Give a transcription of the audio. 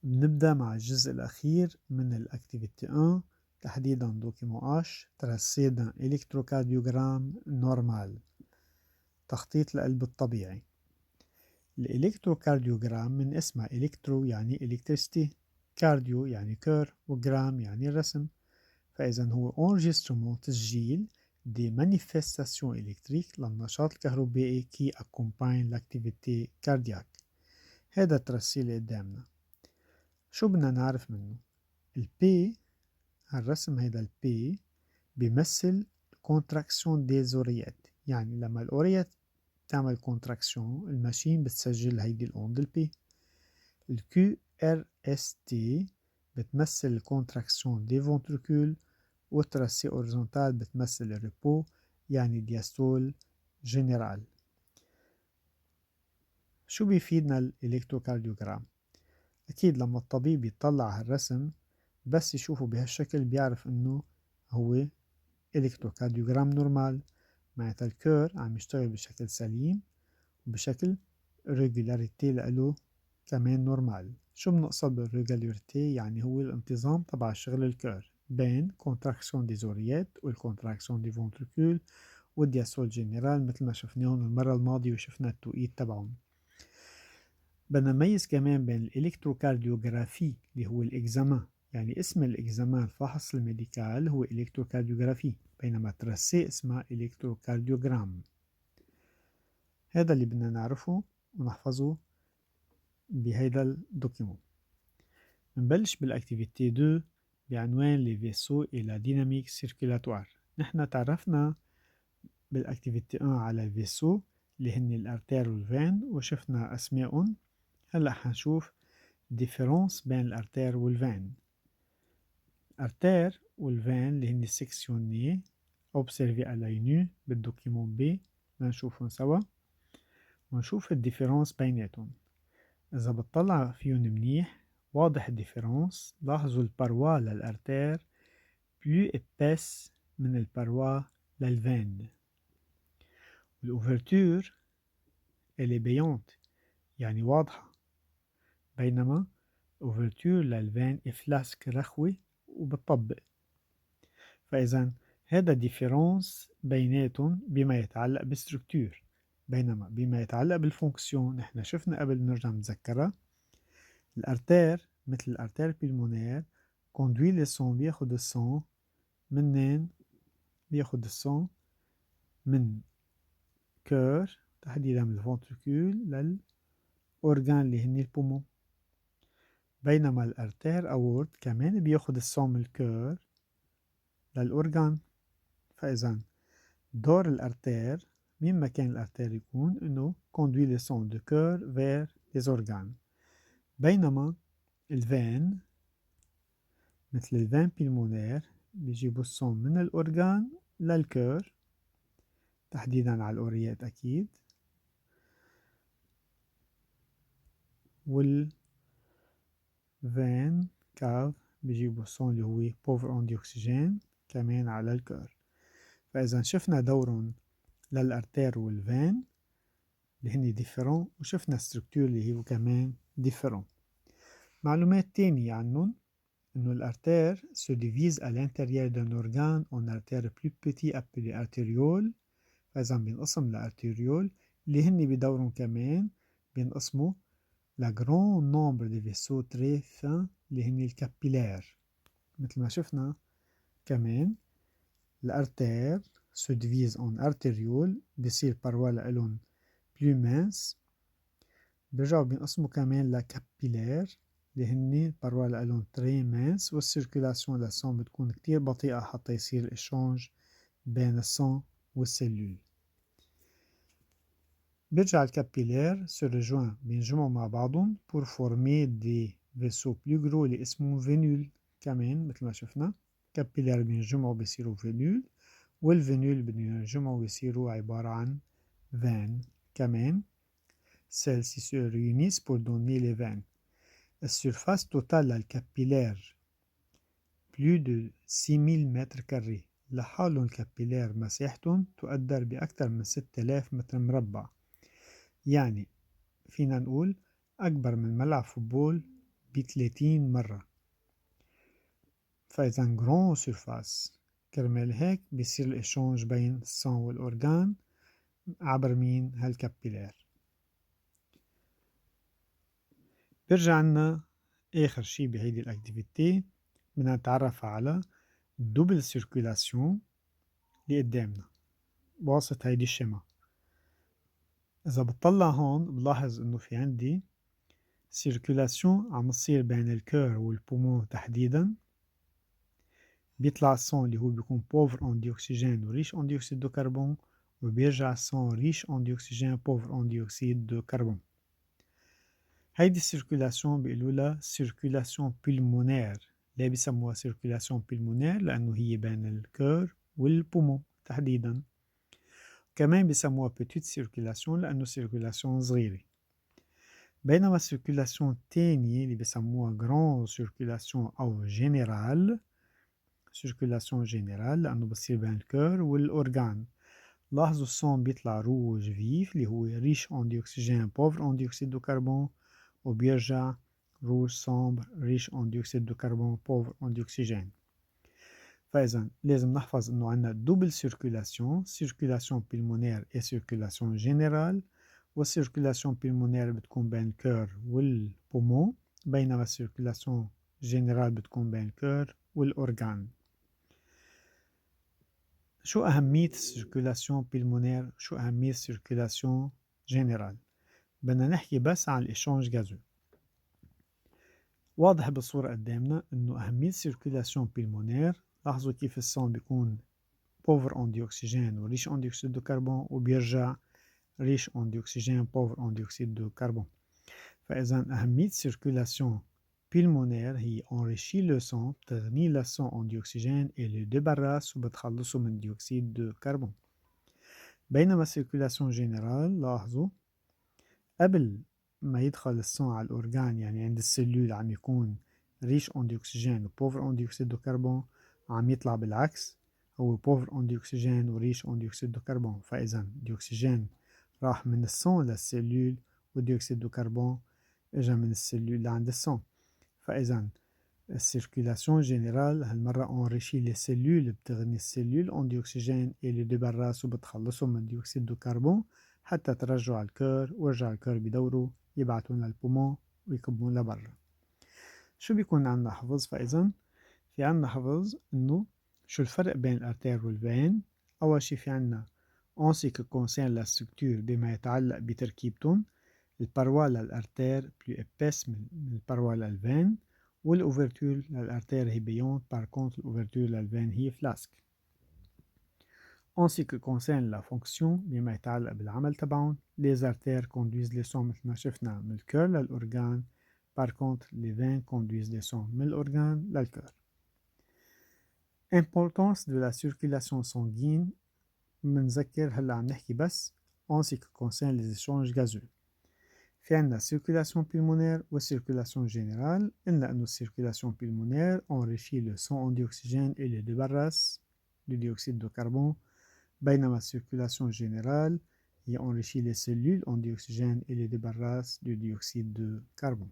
بنبدأ مع الجزء الأخير من الأكتيفيتي 1 تحديدا دوكيمون H ترسي d'un électrocardiogramme normal تخطيط القلب الطبيعي. الإلكتروكارديوغرام من اسمها إلكترو يعني إلكتريستي، كارديو يعني كور، وجرام يعني الرسم، فإذا هو enregistrement تسجيل des manifestations électriques للنشاط الكهربائي qui accompagne l'activité cardiaque. هذا الترسي اللي قدامنا. شو بدنا نعرف منه؟ البي هالرسم هيدا البي بيمثل كونتراكسيون ديز اوريات، يعني لما الاوريات تعمل كونتراكسيون الماشين بتسجل هيدي الاوند البي. الكيو ار اس تي بتمثل الكونتراكسيون دي فونتريكول، والترسي اوريزونتال بتمثل الريبو يعني دياستول جنرال. شو بيفيدنا الالكتروكارديوغرام؟ أكيد لما الطبيب يطلع هالرسم بس يشوفه بهالشكل بيعرف إنه هو إلكتروكارديوغرام نورمال، معناتها الكور عم يشتغل بشكل سليم وبشكل ريجولاريتي لإله كمان نورمال. شو بنقصد بالريجولاريتي؟ يعني هو الانتظام تبع شغل الكور بين كونتراكسيون دي زوريات والكونتراكسيون دي فونتريكول والدياسول جنرال مثل ما شفناهم المرة الماضية وشفنا التوقيت تبعهم. بدنا نميز كمان بين الإلكتروكارديوغرافي اللي هو الإكزامان، يعني اسم الإكزامان الفحص الميديكال هو إلكتروكارديوغرافي، بينما ترسي اسمها إلكتروكارديوغرام. هذا اللي بدنا نعرفه ونحفظه بهيدا الدوكيمون. نبلش بالأكتيفيتي 2 بعنوان لي فيسو إي لا ديناميك سيركولاتوار. نحن تعرفنا بالأكتيفيتي 1 على الفيسو اللي هن الأرتير والفين وشفنا أسمائهم. هلأ حنشوف ديفيرونس بين الأرتير والفين. أرتير والفين اللي هن سيكسيوني أوبسيرفي على نو بالدوكيمون بي لنشوفهم سوا ونشوف الديفيرونس بيناتهم. إذا بتطلع فيهم منيح واضح الديفيرونس. لاحظوا الباروا للأرتير بلو إبس من الباروا للفين، والأوفرتور اللي بيونت يعني واضحة، بينما الأوفرتور للفين إفلاسك رخوة وبتطبق. فإذا هذا ديفيرونس بيناتهم بما يتعلق بالستركتور، بينما بما يتعلق بالفونكسيون نحن شفنا قبل نرجع نتذكرها. الارتير مثل الارتير بيلمونير كوندوي لي سون بياخد السون منين؟ بياخد السون من كور تحديدا من الفونتريكول للأورغان اللي هني البومون، بينما الارتير أورد كمان بياخد السون من الكور للأورغان. فإذا دور الارتير مين ما كان الارتير يكون انه كوندوي لي سون دو كور فير لي أورغان، بينما الفين مثل الفين بيلمونير بيجيبوا السون من الأورغان للكور تحديدا على الأوريات أكيد، والفين كاف بيجيبوا السون اللي هو بوفر اون دي أكسجين كمان على الكور. فإذا شفنا دورهم للأرتير والفين اللي هني ديفيرون، وشفنا الستركتور اللي هو كمان ديفيرون. معلومات تانية عنهم إنه الأرتير se divise à l'intérieur d'un organe en artères plus petits appelés artérioles. فإذا بينقسم لأرتيريول اللي هني بدورهم كمان بينقسموا لا grand nombre de vaisseaux très fins اللي هني الكابيلار. مثل ما شفنا كمان الأرتير se divise en artérioles بيصير paroi لإلهم plus mince، بيرجعوا بينقسموا كمان لكابيلار اللي هني paroi لإلهم très mince، والسيركولاسيون للسون بتكون كتير بطيئة حتى يصير الإشانج بين السون والسيلول. بيرجع الكابيلار se rejoint بينجمعوا مع بعضهم pour former des vaisseaux plus gros اللي اسمهم فينول. كمان مثل ما شفنا كابيلار بينجمعوا بيصيروا فينول، والفينول بينجمعوا بيصيروا عبارة عن فين كمان. celles-ci se réunissent pour donner les veines. السيرفاس توتال للكابيلار plus de 6000 متر كاري، لحالهم الكابيلار مساحتهم تقدر بأكثر من 6000 متر مربع، يعني فينا نقول أكبر من ملعب فوتبول ب30 مرة. فإذا جرون سيرفاس، كرمال هيك بيصير الإشانج بين السان والأورجان عبر مين؟ هالكابيلار. برجع لنا آخر شي بهيدي الأكتيفيتي بدنا نتعرف على دوبل سيركولاسيون اللي قدامنا بواسط هيدي الشمع. إذا بتطلع هون بلاحظ إنه في عندي سيركولاسيون عم تصير بين الكور والبومون تحديدا. بيطلع الصون اللي هو بيكون بوفر اون دي أكسجين وريش اون ديوكسيد دو كربون، وبيرجع الصون ريش اون دي أكسجين بوفر اون ديوكسيد دو كربون. هيدي السيركولاسيون بيقولوا لها سيركولاسيون بلمونير. ليه بيسموها سيركولاسيون بلمونير؟ لأنه هي بين الكور والبومون تحديدا. كمان بيسموها بتيت سيركولاسيون لأنه سيركولاسيون صغيرة. بينما السيركولاسيون التانية اللي بيسموها جران سيركولاسيون أو جينيرال، سيركولاسيون جينيرال لأنه بصير بين الكور والأورجان. لاحظوا الصون بيطلع روج فيف اللي هو ريش اون دي أكسجين بوفر اون ديوكسيد دو كربون، وبيرجع روج سامبر ريش اون ديوكسيد دو كربون بوفر اون دي أكسجين. فإذا لازم نحفظ إنه عندنا دوبل سيركولاسيون، سيركولاسيون بلمونير et سيركولاسيون جينيرال. والسيركولاسيون بلمونير بتكون بين الكور والبومون، بينما السيركولاسيون جينيرال بتكون بين الكور والأورجان. شو أهمية السيركولاسيون بلمونير؟ شو أهمية السيركولاسيون جينيرال؟ بدنا نحكي بس عن الإشانج غازو. واضح بالصورة قدامنا إنه أهمية السيركولاسيون بلمونير. لاحظوا كيف الصون بيكون بوفر اون دي أكسجين وريش اون ديوكسيد دو كربون، وبيرجع ريش اون دي أكسجين بوفر اون ديوكسيد دو كربون. فإذا أهمية السيركولاسيون pulmonaire هي enrichit le sang، بتغني للصون اون دي أكسجين et le débarrasse وبتخلصه من ديوكسيد دو كربون. بينما السيركولاسيون جينيرال لاحظوا قبل ما يدخل الصون على الأورجان، يعني عند السلول عم يكون ريش اون دي أكسجين وبوفر اون ديوكسيد دو كربون، عم يطلع بالعكس، هو بوفر اون دي أكسجين وريش اون ديوكسيد دو كربون. فإذا ديوكسجين راح من الصون للسلول، وديوكسيد دو كربون اجا من السلول لعند الصون. فإذا السيركولاسيون جينيرال هالمرة اونريشي لي سلول، بتغني السلول اون دي أكسجين اللي ديبراس وبتخلصهم من ديوكسيد دو كربون حتى ترجعوا على الكور، ورجع الكور بدوروا يبعتون للبومون ويكبون لبرا. شو بيكون عندنا حفظ؟ فإذا في عندنا حفظ إنه شو الفرق بين الارتير والفين. أول شي في عندنا en ce qui concerne la structure بما يتعلق بتركيبتهم، الباروا للارتير بلو épaisse من الباروا للفين، والأوفرتور للارتير هي بيونت، par contre الأوفرتور للفين هي فلاسك. En ce qui concerne la fonction بما يتعلق بالعمل تبعهم، les artères conduisent les sons مثل ما شفنا من الكور للأورجان، par contre les veines conduisent les sons من الأورجان للكور. Importance de la circulation sanguine منذكر هلا عم نحكي بس en ce qui concerne les échanges gazeux. في عندنا circulation pulmonaire و circulation générale. قلنا إنه circulation pulmonaire enrichit le sang en dioxygène et le débarrasse du dioxyde de carbone، بينما circulation générale هي enrichit les cellules en dioxygène et les débarrasse du dioxyde de carbone.